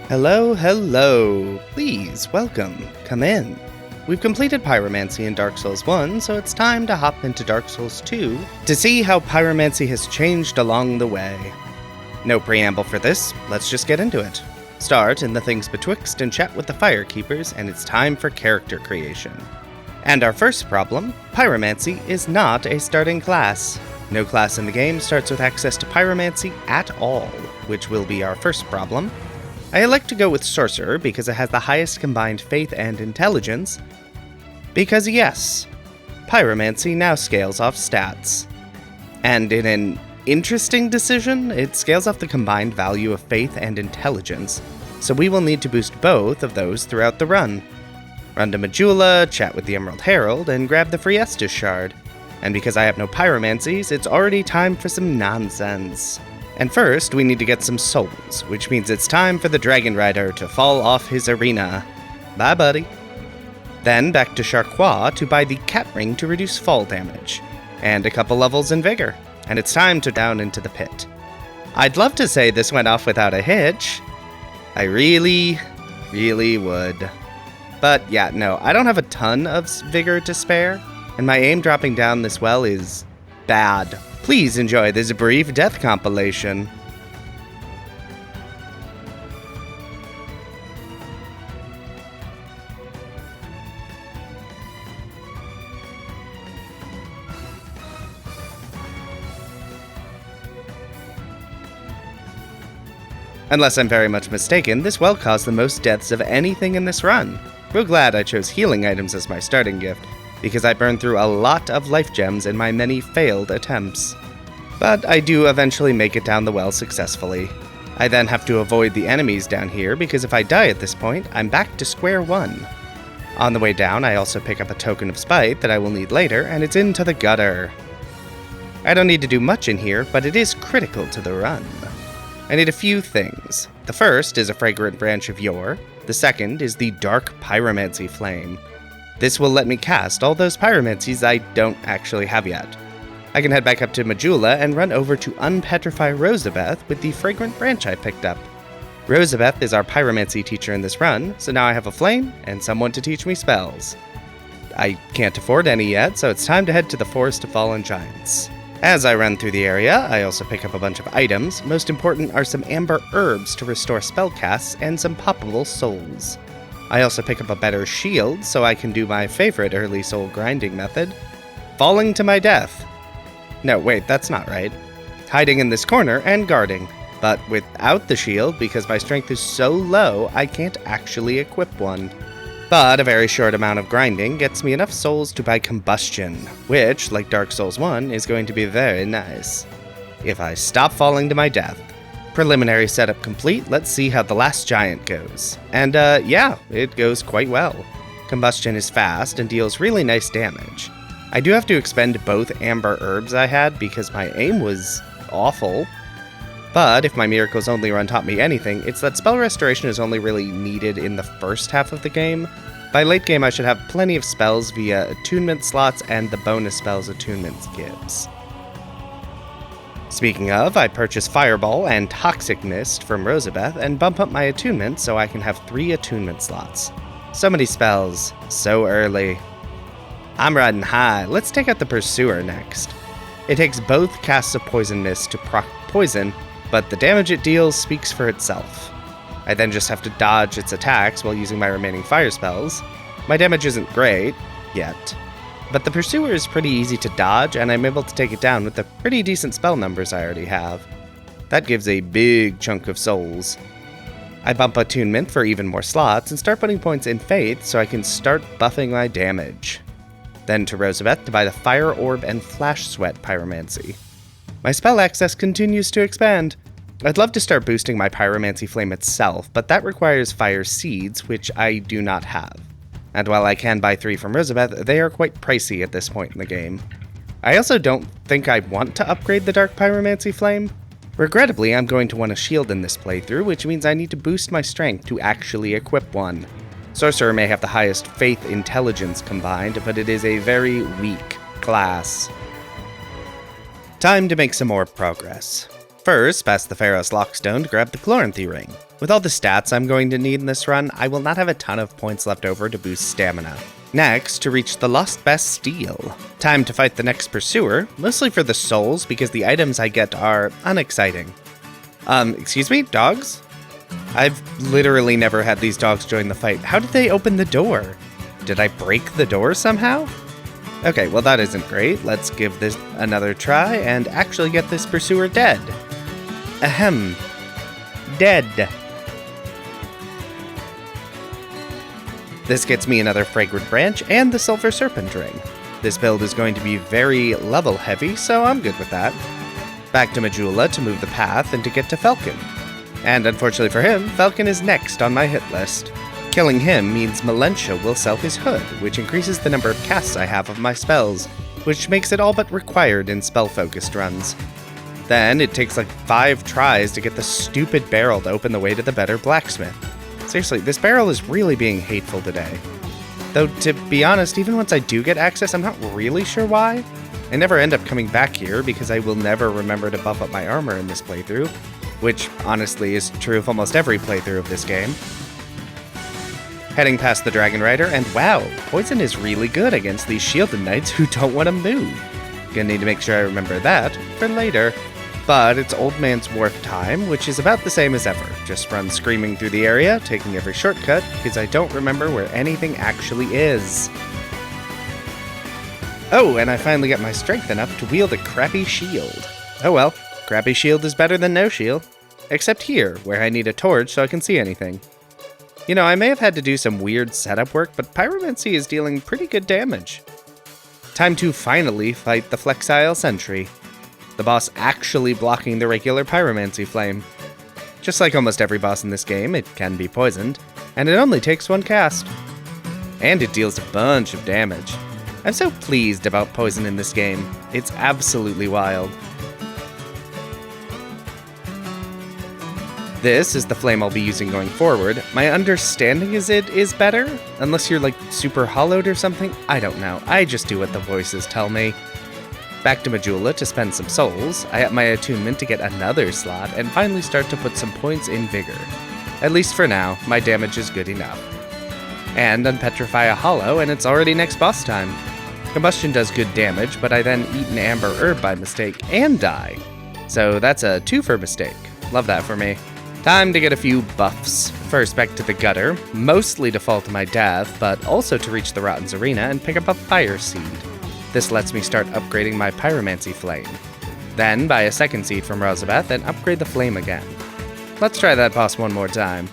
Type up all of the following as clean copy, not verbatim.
Hello, hello. Please, welcome. Come in. We've completed Pyromancy in Dark Souls 1, so it's time to hop into Dark Souls 2 to see how Pyromancy has changed along the way. No preamble for this, let's just get into it. Start in the things betwixt and chat with the Firekeepers, and it's time for character creation. And our first problem, Pyromancy is not a starting class. No class in the game starts with access to Pyromancy at all, which will be our first problem. I elect to go with Sorcerer because it has the highest combined Faith and Intelligence. Because yes, Pyromancy now scales off stats. And in an interesting decision, it scales off the combined value of Faith and Intelligence, so we will need to boost both of those throughout the run. Run to Majula, chat with the Emerald Herald, and grab the free Estus Shard. And because I have no Pyromancies, it's already time for some nonsense. And first, we need to get some souls, which means it's time for the Dragon Rider to fall off his arena. Bye, buddy. Then back to Charquois to buy the Cat Ring to reduce fall damage, and a couple levels in Vigor, and it's time to down into the pit. I'd love to say this went off without a hitch. I really would. But yeah, no, I don't have a ton of Vigor to spare, and my aim dropping down this well is bad. Please enjoy this brief death compilation. Unless I'm very much mistaken, this well caused the most deaths of anything in this run. Real glad I chose healing items as my starting gift, because I burned through a lot of life gems in my many failed attempts. But I do eventually make it down the well successfully. I then have to avoid the enemies down here, because if I die at this point, I'm back to square one. On the way down, I also pick up a token of spite that I will need later, and it's into the gutter. I don't need to do much in here, but it is critical to the run. I need a few things. The first is a fragrant branch of yore. The second is the dark pyromancy flame. This will let me cast all those pyromancies I don't actually have yet. I can head back up to Majula and run over to unpetrify Rosabeth with the fragrant branch I picked up. Rosabeth is our pyromancy teacher in this run, so now I have a flame and someone to teach me spells. I can't afford any yet, so it's time to head to the Forest of Fallen Giants. As I run through the area, I also pick up a bunch of items. Most important are some amber herbs to restore spellcasts and some poppable souls. I also pick up a better shield so I can do my favorite early soul grinding method, falling to my death. No, wait, that's not right. Hiding in this corner and guarding, but without the shield because my strength is so low I can't actually equip one. But a very short amount of grinding gets me enough souls to buy Combustion, which, like Dark Souls 1, is going to be very nice. If I stop falling to my death. Preliminary setup complete, let's see how the last giant goes. And yeah, it goes quite well. Combustion is fast and deals really nice damage. I do have to expend both amber herbs I had because my aim was awful. But if my Miracles Only run taught me anything, it's that spell restoration is only really needed in the first half of the game. By late game I should have plenty of spells via attunement slots and the bonus spells attunements gives. Speaking of, I purchased Fireball and Toxic Mist from Rosabeth and bump up my attunement so I can have 3 attunement slots. So many spells, so early. I'm riding high. Let's take out the Pursuer next. It takes both casts of Poison Mist to proc poison, but the damage it deals speaks for itself. I then just have to dodge its attacks while using my remaining fire spells. My damage isn't great, yet, but the Pursuer is pretty easy to dodge, and I'm able to take it down with the pretty decent spell numbers I already have. That gives a big chunk of souls. I bump attunement for even more slots and start putting points in Faith so I can start buffing my damage. Then to Rosabeth to buy the Fire Orb and Flash Sweat Pyromancy. My spell access continues to expand. I'd love to start boosting my Pyromancy Flame itself, but that requires Fire Seeds, which I do not have. And while I can buy 3 from Rosabeth, they are quite pricey at this point in the game. I also don't think I want to upgrade the Dark Pyromancy Flame. Regrettably, I'm going to want a shield in this playthrough, which means I need to boost my strength to actually equip one. Sorcerer may have the highest Faith Intelligence combined, but it is a very weak class. Time to make some more progress. First, past the Pharos Lockstone to grab the Chloranthy Ring. With all the stats I'm going to need in this run, I will not have a ton of points left over to boost stamina. Next, to reach the Lost Bastille. Time to fight the next pursuer, mostly for the souls because the items I get are unexciting. Excuse me? Dogs? I've literally never had these dogs join the fight. How did they open the door? Did I break the door somehow? Okay, well that isn't great. Let's give this another try and actually get this pursuer dead. Ahem. Dead. This gets me another Fragrant Branch and the Silver Serpent Ring. This build is going to be very level heavy, so I'm good with that. Back to Majula to move the path and to get to Falcon. And unfortunately for him, Falcon is next on my hit list. Killing him means Melentia will sell his hood, which increases the number of casts I have of my spells, which makes it all but required in spell-focused runs. Then it takes like 5 tries to get the stupid barrel to open the way to the better blacksmith. Seriously, this barrel is really being hateful today. Though, to be honest, even once I do get access, I'm not really sure why. I never end up coming back here because I will never remember to buff up my armor in this playthrough, which honestly is true of almost every playthrough of this game. Heading past the Dragon Rider, and wow, poison is really good against these shielded knights who don't want to move. Gonna need to make sure I remember that for later. But it's Old Man's Wharf time, which is about the same as ever. Just run screaming through the area, taking every shortcut, because I don't remember where anything actually is. Oh, and I finally got my strength enough to wield a crappy shield. Oh well, crappy shield is better than no shield. Except here, where I need a torch so I can see anything. You know, I may have had to do some weird setup work, but Pyromancy is dealing pretty good damage. Time to finally fight the Flexile Sentry. The boss actually blocking the regular Pyromancy flame. Just like almost every boss in this game, it can be poisoned, and it only takes 1 cast. And it deals a bunch of damage. I'm so pleased about poison in this game. It's absolutely wild. This is the flame I'll be using going forward. My understanding is it is better, unless you're like super hollowed or something. I don't know. I just do what the voices tell me. Back to Majula to spend some souls. I have my attunement to get another slot and finally start to put some points in vigor. At least for now, my damage is good enough. And unpetrify a hollow and it's already next boss time. Combustion does good damage, but I then eat an amber herb by mistake and die. So that's a 2 for mistake. Love that for me. Time to get a few buffs. First back to the gutter, mostly to fall to my death, but also to reach the Rotten's Arena and pick up a fire seed. This lets me start upgrading my Pyromancy flame. Then buy a second seed from Rosabeth and upgrade the flame again. Let's try that boss one more time.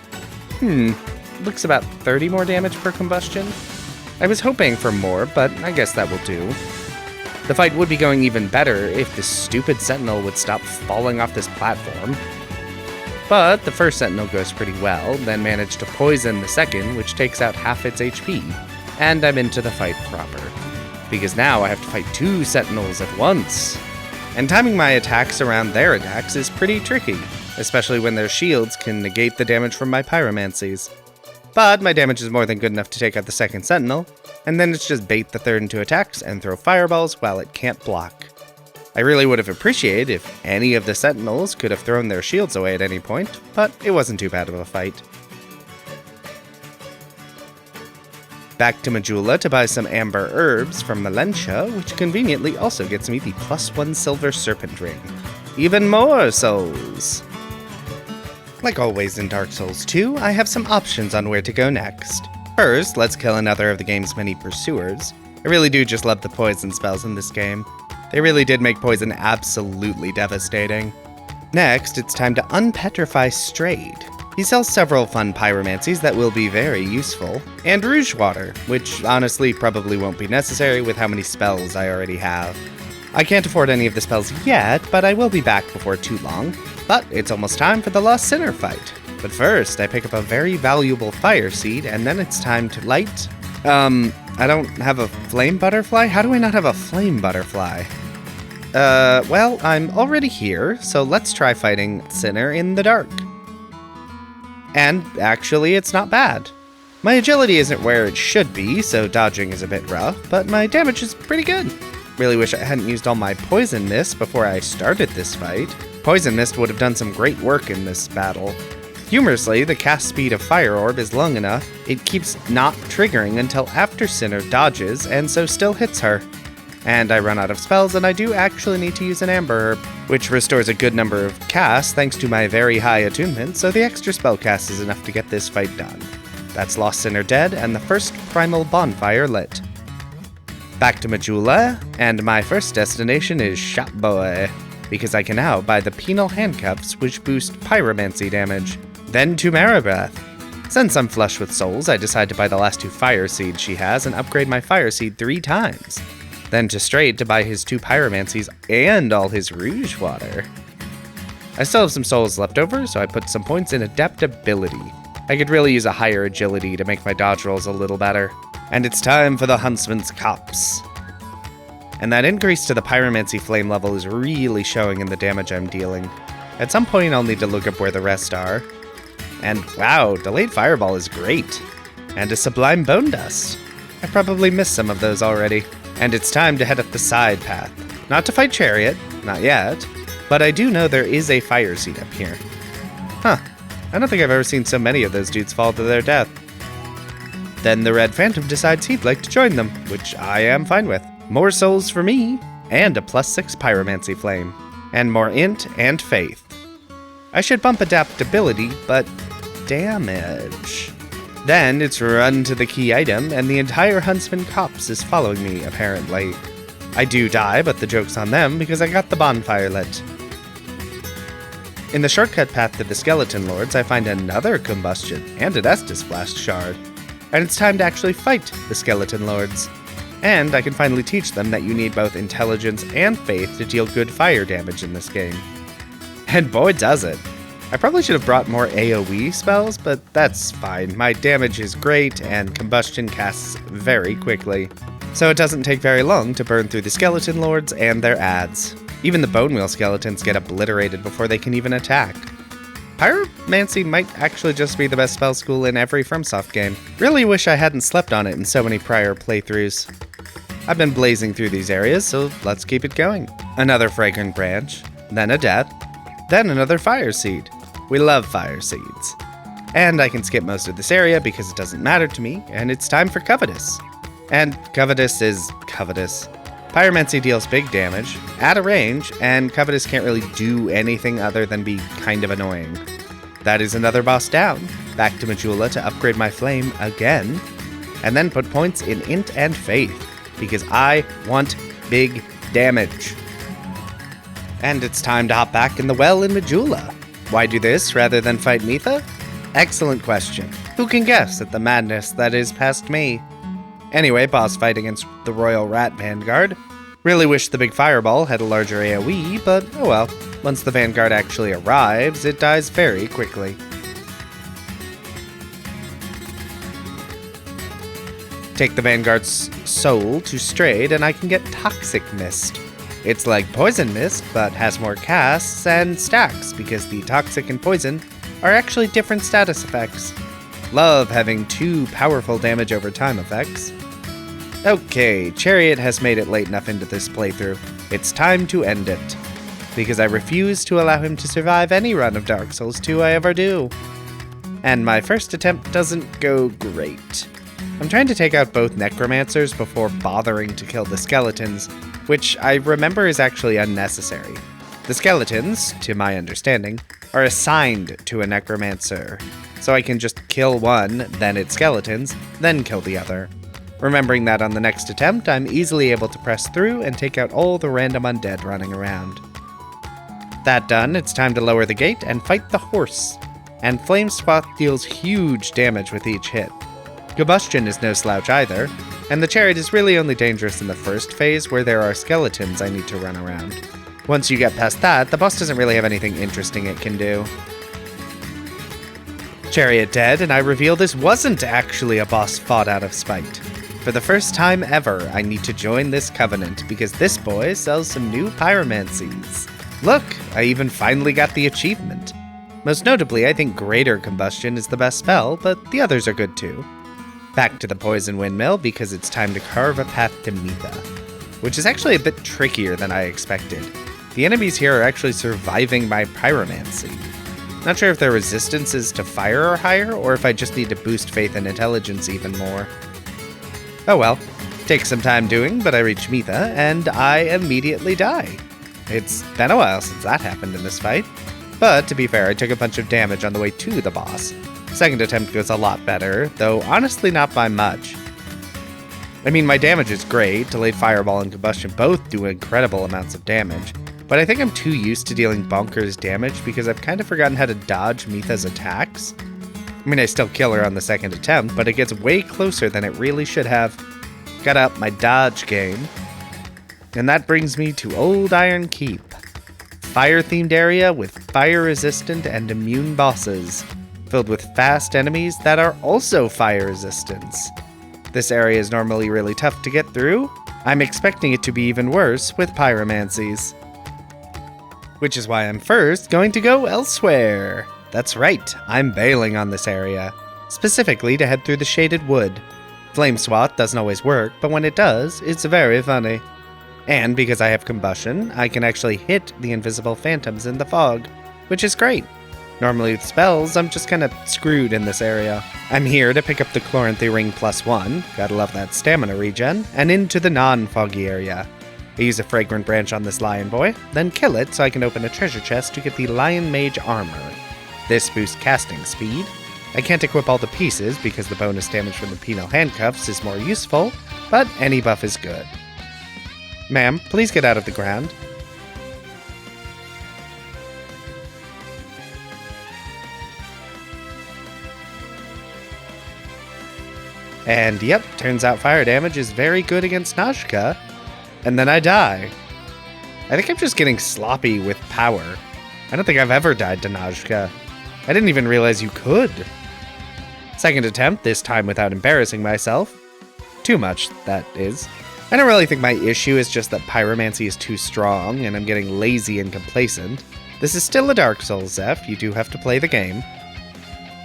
Looks about 30 more damage per combustion. I was hoping for more, but I guess that will do. The fight would be going even better if this stupid Sentinel would stop falling off this platform. But the first Sentinel goes pretty well, then managed to poison the second, which takes out half its HP, and I'm into the fight proper. Because now I have to fight 2 Sentinels at once. And timing my attacks around their attacks is pretty tricky, especially when their shields can negate the damage from my Pyromancies. But my damage is more than good enough to take out the second Sentinel, and then it's just bait the third into attacks and throw fireballs while it can't block. I really would have appreciated if any of the Sentinels could have thrown their shields away at any point, but it wasn't too bad of a fight. Back to Majula to buy some amber herbs from Melentia, which conveniently also gets me the +1 silver serpent ring. Even more souls! Like always in Dark Souls 2, I have some options on where to go next. First, let's kill another of the game's many pursuers. I really do just love the poison spells in this game. They really did make poison absolutely devastating. Next, it's time to unpetrify Strayed. He sells several fun pyromancies that will be very useful, and Rouge Water, which honestly probably won't be necessary with how many spells I already have. I can't afford any of the spells yet, but I will be back before too long. But it's almost time for the Lost Sinner fight. But first, I pick up a very valuable fire seed, and then it's time to light... I don't have a flame butterfly? How do I not have a flame butterfly? Well, I'm already here, so let's try fighting Sinner in the dark. And actually, it's not bad. My agility isn't where it should be, so dodging is a bit rough, but my damage is pretty good. Really wish I hadn't used all my poison mist before I started this fight. Poison Mist would have done some great work in this battle. Humorously, the cast speed of Fire Orb is long enough, it keeps not triggering until after Sinner dodges and so still hits her. And I run out of spells, and I do actually need to use an Amber Herb, which restores a good number of casts thanks to my very high attunement, so the extra spell cast is enough to get this fight done. That's Lost Sinner dead, and the first primal bonfire lit. Back to Majula, and my first destination is Shop Boy, because I can now buy the penal handcuffs which boost pyromancy damage. Then to Maribeth. Since I'm flush with souls, I decide to buy the last 2 fire seeds she has and upgrade my fire seed 3 times. Then to Strayed to buy his 2 pyromancies and all his rouge water. I still have some souls left over, so I put some points in adaptability. I could really use a higher agility to make my dodge rolls a little better. And it's time for the Huntsman's Copse. And that increase to the pyromancy flame level is really showing in the damage I'm dealing. At some point I'll need to look up where the rest are. And wow, Delayed Fireball is great. And a Sublime Bone Dust. I probably missed some of those already. And it's time to head up the side path. Not to fight Chariot, not yet, but I do know there is a fire seed up here. Huh, I don't think I've ever seen so many of those dudes fall to their death. Then the Red Phantom decides he'd like to join them, which I am fine with. More souls for me, and a +6 pyromancy flame, and more int and faith. I should bump adaptability, but damage. Then it's run to the key item, and the entire Huntsman Copse is following me, apparently. I do die, but the joke's on them because I got the bonfire lit. In the shortcut path to the Skeleton Lords, I find another combustion and an Estus Blast shard. And it's time to actually fight the Skeleton Lords. And I can finally teach them that you need both intelligence and faith to deal good fire damage in this game. And boy does it! I probably should have brought more AoE spells, but that's fine. My damage is great, and combustion casts very quickly. So it doesn't take very long to burn through the Skeleton Lords and their adds. Even the Bone Wheel skeletons get obliterated before they can even attack. Pyromancy might actually just be the best spell school in every FromSoft game. Really wish I hadn't slept on it in so many prior playthroughs. I've been blazing through these areas, so let's keep it going. Another Fragrant Branch, then a Death, then another Fire Seed. We love fire seeds. And I can skip most of this area because it doesn't matter to me, and it's time for Covetous. And Covetous is Covetous. Pyromancy deals big damage, at a range, and Covetous can't really do anything other than be kind of annoying. That is another boss down. Back to Majula to upgrade my flame again, and then put points in int and faith, because I want big damage. And it's time to hop back in the well in Majula. Why do this rather than fight Mytha? Excellent question. Who can guess at the madness that is past me? Anyway, boss fight against the Royal Rat Vanguard. Really wish the big fireball had a larger AoE, but oh well. Once the Vanguard actually arrives, it dies very quickly. Take the Vanguard's soul to Strayed, and I can get Toxic Mist. It's like Poison Mist, but has more casts and stacks, because the Toxic and Poison are actually different status effects. Love having 2 powerful damage over time effects. Okay, Chariot has made it late enough into this playthrough. It's time to end it, because I refuse to allow him to survive any run of Dark Souls 2 I ever do. And my first attempt doesn't go great. I'm trying to take out both necromancers before bothering to kill the skeletons, which I remember is actually unnecessary. The skeletons, to my understanding, are assigned to a necromancer, so I can just kill one, then its skeletons, then kill the other. Remembering that on the next attempt, I'm easily able to press through and take out all the random undead running around. That done, it's time to lower the gate and fight the horse. And Flame Spot deals huge damage with each hit. Combustion is no slouch either, and the Chariot is really only dangerous in the first phase where there are skeletons I need to run around. Once you get past that, the boss doesn't really have anything interesting it can do. Chariot dead, and I reveal this wasn't actually a boss fought out of spite. For the first time ever, I need to join this covenant because this boy sells some new pyromancies. Look, I even finally got the achievement. Most notably, I think Greater Combustion is the best spell, but the others are good too. Back to the Poison Windmill because it's time to carve a path to Mytha, which is actually a bit trickier than I expected. The enemies here are actually surviving my pyromancy. Not sure if their resistances to fire are higher, or if I just need to boost faith and intelligence even more. Oh well. Takes some time doing, but I reach Mytha, and I immediately die. It's been a while since that happened in this fight. But to be fair, I took a bunch of damage on the way to the boss. Second attempt goes a lot better, though honestly not by much. I mean, my damage is great. Delayed Fireball and Combustion both do incredible amounts of damage, but I think I'm too used to dealing bonkers damage because I've kind of forgotten how to dodge Mytha's attacks. I mean, I still kill her on the second attempt, but it gets way closer than it really should have. Got up my dodge game. And that brings me to Old Iron Keep. Fire-themed area with fire-resistant and immune bosses, filled with fast enemies that are also fire-resistant. This area is normally really tough to get through. I'm expecting it to be even worse with Pyromancies. Which is why I'm first going to go elsewhere. That's right, I'm bailing on this area, specifically to head through the Shaded Wood. Flame Swat doesn't always work, but when it does, it's very funny. And because I have combustion, I can actually hit the invisible phantoms in the fog, which is great. Normally with spells, I'm just kinda screwed in this area. I'm here to pick up the Chloranthy Ring +1, gotta love that stamina regen, and into the non-foggy area. I use a Fragrant Branch on this Lion Boy, then kill it so I can open a treasure chest to get the Lion Mage armor. This boosts casting speed. I can't equip all the pieces because the bonus damage from the penal handcuffs is more useful, but any buff is good. Ma'am, please get out of the ground. And yep, turns out fire damage is very good against Najka, and then I die. I think I'm just getting sloppy with power. I don't think I've ever died to Najka. I didn't even realize you could. Second attempt, this time without embarrassing myself. Too much, that is. I don't really think my issue is just that Pyromancy is too strong and I'm getting lazy and complacent. This is still a Dark Souls, Zeph, you do have to play the game.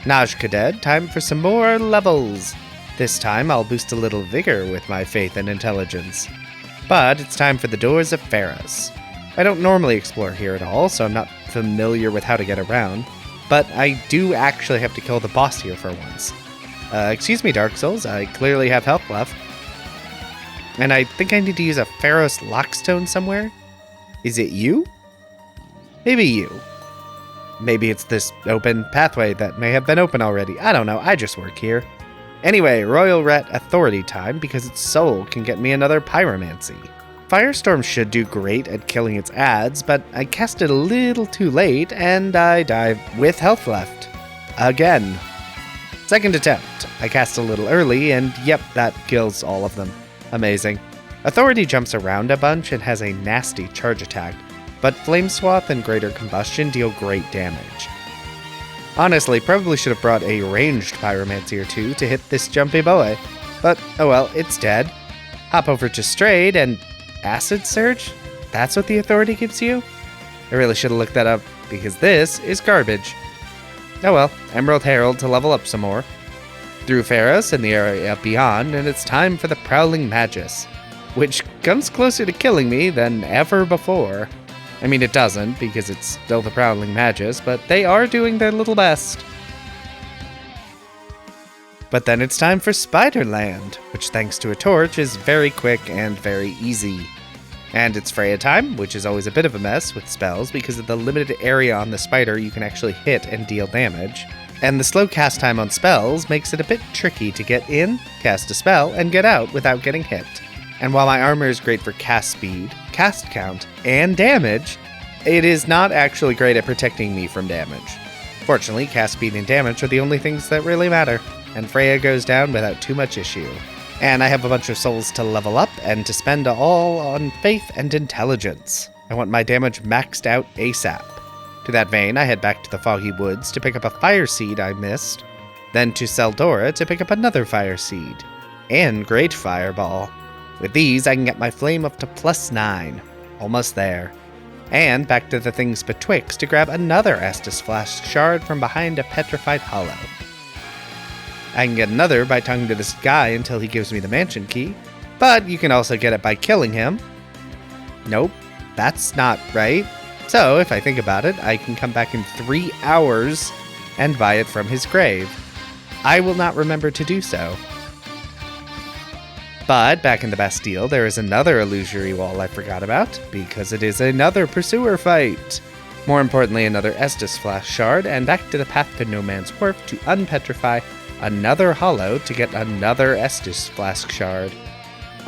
Najka dead, time for some more levels. This time I'll boost a little vigor with my faith and intelligence. But it's time for the Doors of Pharos. I don't normally explore here at all, so I'm not familiar with how to get around. But I do actually have to kill the boss here for once. Excuse me, Dark Souls, I clearly have health left. And I think I need to use a Pharos Lockstone somewhere? Is it you? Maybe you. Maybe it's this open pathway that may have been open already. I don't know, I just work here. Anyway, Royal Ret Authority time because its soul can get me another Pyromancy. Firestorm should do great at killing its adds, but I cast it a little too late and I die with health left. Again. Second attempt. I cast a little early and yep, that kills all of them. Amazing. Authority jumps around a bunch and has a nasty charge attack, but Flame Swath and Greater Combustion deal great damage. Honestly, probably should have brought a ranged Pyromancy or two to hit this jumpy boy, but oh well, it's dead. Hop over to Strayed and Acid Surge? That's what the Authority gives you? I really should have looked that up, because this is garbage. Oh well, Emerald Herald to level up some more. Through Pharos and the area beyond, and it's time for the Prowling Magus, which comes closer to killing me than ever before. I mean, it doesn't, because it's still the Prowling Magus, but they are doing their little best. But then it's time for Spiderland, which thanks to a torch is very quick and very easy. And it's Freya time, which is always a bit of a mess with spells because of the limited area on the spider you can actually hit and deal damage. And the slow cast time on spells makes it a bit tricky to get in, cast a spell, and get out without getting hit. And while my armor is great for cast speed, cast count, and damage, it is not actually great at protecting me from damage. Fortunately, cast speed and damage are the only things that really matter, and Freya goes down without too much issue. And I have a bunch of souls to level up and to spend all on faith and intelligence. I want my damage maxed out ASAP. To that vein, I head back to the Foggy Woods to pick up a fire seed I missed, then to Seldora to pick up another fire seed, and Great Fireball. With these, I can get my flame up to +9. Almost there. And back to the things betwixt to grab another Estus Flask shard from behind a petrified hollow. I can get another by talking to this guy until he gives me the mansion key, but you can also get it by killing him. Nope. that's not right. So, if I think about it, I can come back in 3 hours and buy it from his grave. I will not remember to do so. But back in the Bastille, there is another illusory wall I forgot about, because it is another pursuer fight. More importantly, another Estus Flask shard, and back to the path to No Man's Wharf to unpetrify another hollow to get another Estus Flask shard.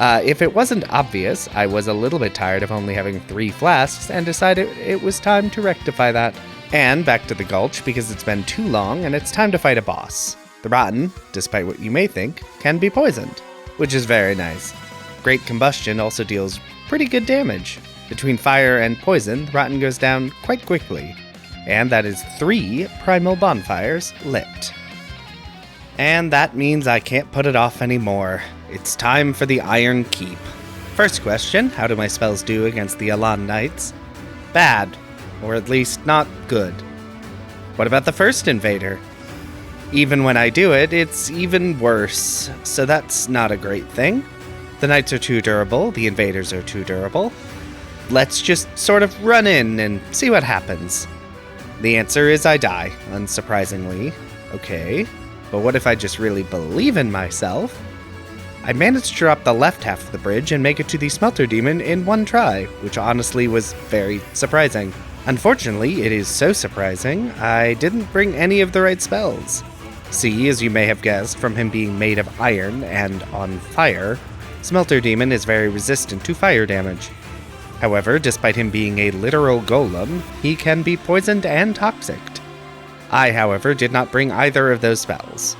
If it wasn't obvious, I was a little bit tired of only having 3 flasks and decided it was time to rectify that. And back to the Gulch because it's been too long and it's time to fight a boss. The Rotten, despite what you may think, can be poisoned, which is very nice. Great Combustion also deals pretty good damage. Between fire and poison, the Rotten goes down quite quickly. And that is 3 primal bonfires lit. And that means I can't put it off anymore. It's time for the Iron Keep. First question, how do my spells do against the Elan Knights? Bad, or at least not good. What about the first invader? Even when I do it, it's even worse, so that's not a great thing. The Knights are too durable, the invaders are too durable. Let's just sort of run in and see what happens. The answer is I die, unsurprisingly. Okay, but what if I just really believe in myself? I managed to drop the left half of the bridge and make it to the Smelter Demon in 1 try, which honestly was very surprising. Unfortunately, it is so surprising, I didn't bring any of the right spells. See, as you may have guessed from him being made of iron and on fire, Smelter Demon is very resistant to fire damage. However, despite him being a literal golem, he can be poisoned and toxicked. I, however, did not bring either of those spells.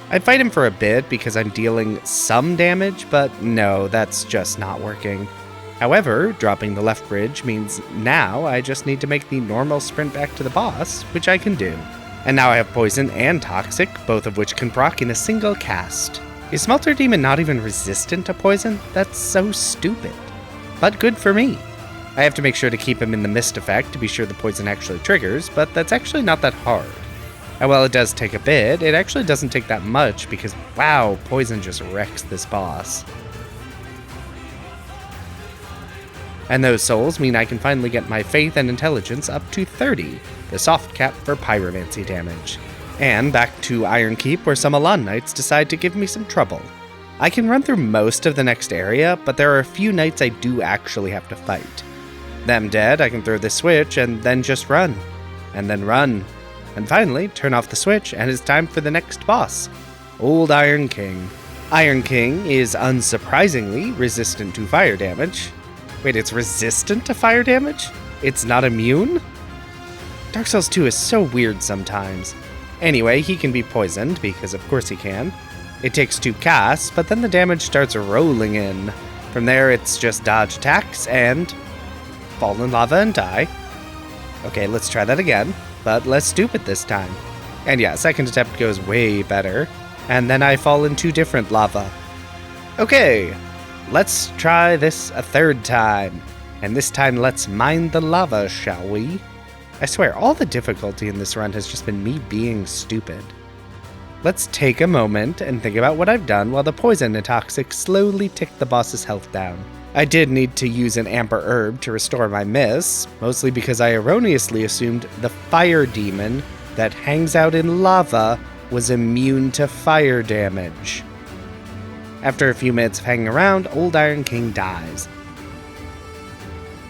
I'd fight him for a bit because I'm dealing some damage, but no, that's just not working. However, dropping the left bridge means now I just need to make the normal sprint back to the boss, which I can do. And now I have poison and toxic, both of which can proc in a single cast. Is Smelter Demon not even resistant to poison? That's so stupid. But good for me. I have to make sure to keep him in the mist effect to be sure the poison actually triggers, but that's actually not that hard. And while it does take a bit, it actually doesn't take that much because, wow, poison just wrecks this boss. And those souls mean I can finally get my faith and intelligence up to 30, the soft cap for pyromancy damage. And back to Iron Keep where some Elan Knights decide to give me some trouble. I can run through most of the next area, but there are a few knights I do actually have to fight. Them dead, I can throw this switch and then just run. And then run. And finally, turn off the switch, and it's time for the next boss, Old Iron King. Iron King is unsurprisingly resistant to fire damage. Wait, it's resistant to fire damage? It's not immune? Dark Souls 2 is so weird sometimes. Anyway, he can be poisoned, because of course he can. It takes 2 casts, but then the damage starts rolling in. From there, it's just dodge attacks and fall in lava and die. Okay, let's try that again. But less stupid this time. And yeah, second attempt goes way better. And then I fall into different lava. Okay, let's try this a third time. And this time let's mine the lava, shall we? I swear, all the difficulty in this run has just been me being stupid. Let's take a moment and think about what I've done while the poison and toxic slowly tick the boss's health down. I did need to use an amber herb to restore my miss, mostly because I erroneously assumed the fire demon that hangs out in lava was immune to fire damage. After a few minutes of hanging around, Old Iron King dies.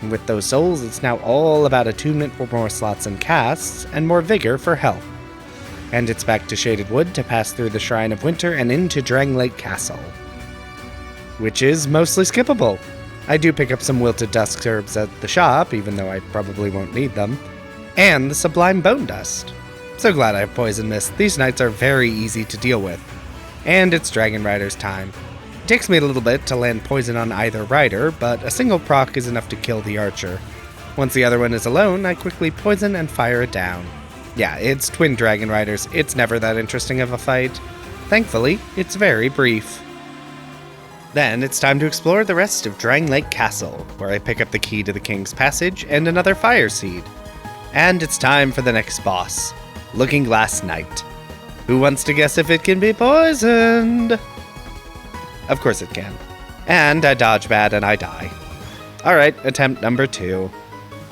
And with those souls, it's now all about attunement for more slots and casts, and more vigor for health. And it's back to Shaded Wood to pass through the Shrine of Winter and into Drang Lake Castle, which is mostly skippable. I do pick up some wilted dusk herbs at the shop, even though I probably won't need them, and the Sublime Bone Dust. So glad I have Poison Mist. These knights are very easy to deal with. And it's Dragon Rider's time. It takes me a little bit to land poison on either rider, but a single proc is enough to kill the archer. Once the other one is alone, I quickly poison and fire it down. Yeah, it's twin Dragon Riders. It's never that interesting of a fight. Thankfully, it's very brief. Then it's time to explore the rest of Drang Lake Castle, where I pick up the key to the King's Passage and another fire seed. And it's time for the next boss, Looking Glass Knight. Who wants to guess if it can be poisoned? Of course it can. And I dodge bad and I die. Alright, attempt number 2.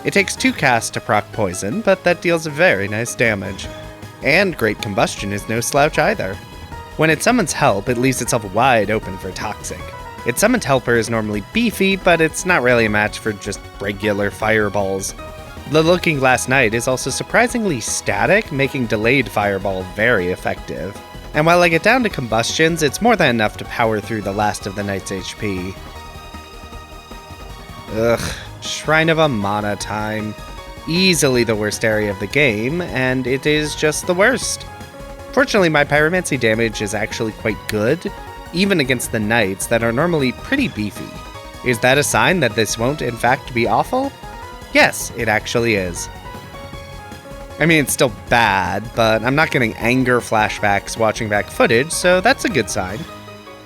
It takes 2 casts to proc poison, but that deals very nice damage. And Great Combustion is no slouch either. When it summons help, it leaves itself wide open for toxic. Its summoned helper is normally beefy, but it's not really a match for just regular fireballs. The Looking Glass Knight is also surprisingly static, making delayed fireball very effective. And while I get down to combustions, it's more than enough to power through the last of the knight's HP. Ugh, Shrine of Amana time. Easily the worst area of the game, and it is just the worst. Fortunately, my pyromancy damage is actually quite good, even against the knights that are normally pretty beefy. Is that a sign that this won't in fact be awful? Yes, it actually is. I mean, it's still bad, but I'm not getting anger flashbacks watching back footage, so that's a good sign.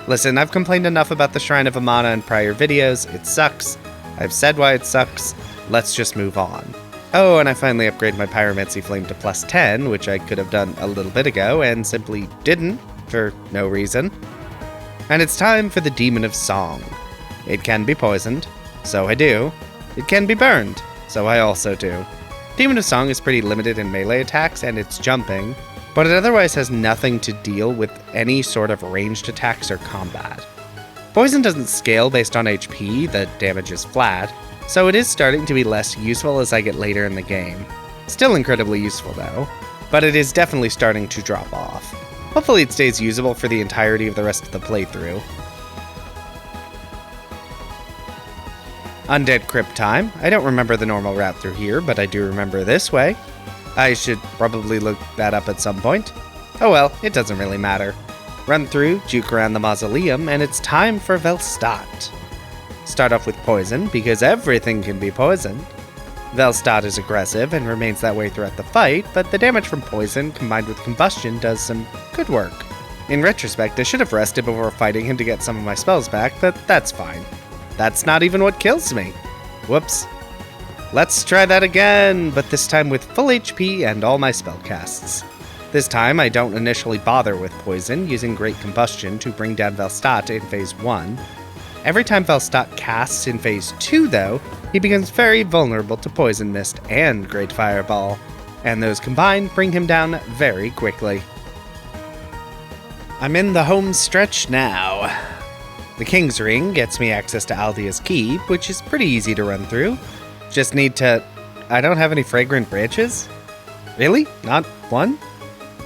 Listen, I've complained enough about the Shrine of Amana in prior videos. It sucks. I've said why it sucks. Let's just move on. Oh, and I finally upgraded my Pyromancy Flame to +10, which I could have done a little bit ago, and simply didn't, for no reason. And it's time for the Demon of Song. It can be poisoned, so I do. It can be burned, so I also do. Demon of Song is pretty limited in melee attacks and its jumping, but it otherwise has nothing to deal with any sort of ranged attacks or combat. Poison doesn't scale based on HP, the damage is flat, so it is starting to be less useful as I get later in the game. Still incredibly useful though, but it is definitely starting to drop off. Hopefully it stays usable for the entirety of the rest of the playthrough. Undead Crypt time. I don't remember the normal route through here, but I do remember this way. I should probably look that up at some point. Oh well, it doesn't really matter. Run through, juke around the mausoleum, and it's time for Velstadt. Start off with poison, because everything can be poisoned. Velstadt is aggressive and remains that way throughout the fight, but the damage from poison combined with combustion does some good work. In retrospect, I should have rested before fighting him to get some of my spells back, but that's fine. That's not even what kills me. Whoops. Let's try that again, but this time with full HP and all my spell casts. This time I don't initially bother with poison, using Great Combustion to bring down Velstadt in Phase 1. Every time Velstadt casts in Phase 2 though, he becomes very vulnerable to Poison Mist and Great Fireball, and those combined bring him down very quickly. I'm in the home stretch now. The King's Ring gets me access to Aldea's Keep, which is pretty easy to run through. Just need to... I don't have any fragrant branches? Really? Not one?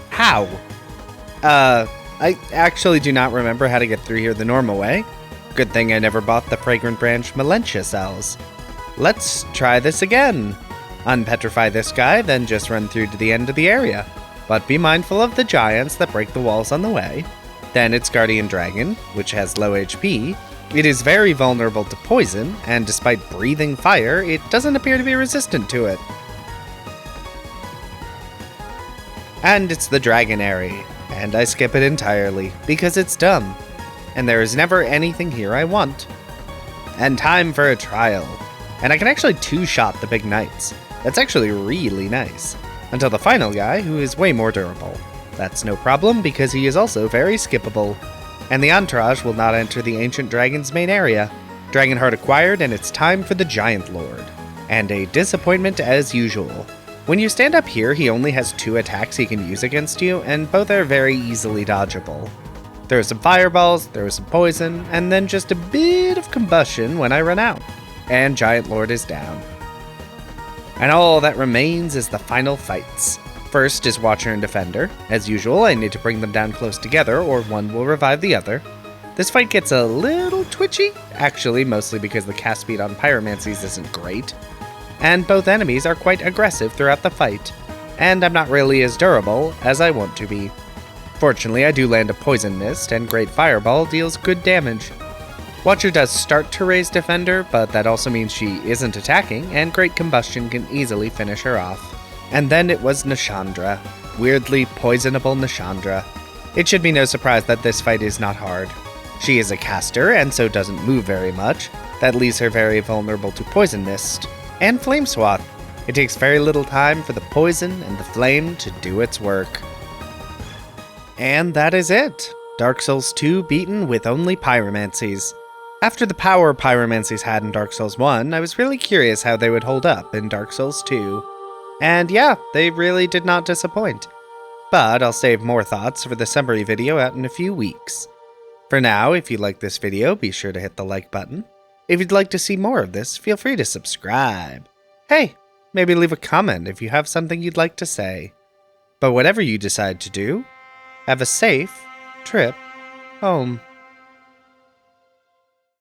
How? I actually do not remember how to get through here the normal way. Good thing I never bought the fragrant branch Melentia cells. Let's try this again. Unpetrify this guy, then just run through to the end of the area. But be mindful of the giants that break the walls on the way. Then it's Guardian Dragon, which has low HP. It is very vulnerable to poison, and despite breathing fire, it doesn't appear to be resistant to it. And it's the Dragonary, and I skip it entirely, because it's dumb. And there is never anything here I want. And time for a trial. And I can actually two-shot the big knights. That's actually really nice. Until the final guy, who is way more durable. That's no problem, because he is also very skippable. And the entourage will not enter the Ancient Dragon's main area. Dragon Heart acquired, and it's time for the Giant Lord. And a disappointment as usual. When you stand up here, he only has 2 attacks he can use against you, and both are very easily dodgeable. There are some fireballs, there is some poison, and then just a bit of combustion when I run out. And Giant Lord is down. And all that remains is the final fights. First is Watcher and Defender. As usual, I need to bring them down close together, or one will revive the other. This fight gets a little twitchy, actually mostly because the cast speed on Pyromancies isn't great. And both enemies are quite aggressive throughout the fight. And I'm not really as durable as I want to be. Fortunately, I do land a Poison Mist, and Great Fireball deals good damage. Watcher does start to raise Defender, but that also means she isn't attacking, and Great Combustion can easily finish her off. And then it was Nashandra. Weirdly poisonable Nashandra. It should be no surprise that this fight is not hard. She is a caster, and so doesn't move very much. That leaves her very vulnerable to Poison Mist. And Flame Swath. It takes very little time for the poison and the flame to do its work. And that is it. Dark Souls 2 beaten with only Pyromancies. After the power pyromancies had in Dark Souls 1, I was really curious how they would hold up in Dark Souls 2. And yeah, they really did not disappoint. But I'll save more thoughts for the summary video out in a few weeks. For now, if you like this video, be sure to hit the like button. If you'd like to see more of this, feel free to subscribe. Hey, maybe leave a comment if you have something you'd like to say. But whatever you decide to do, have a safe trip home.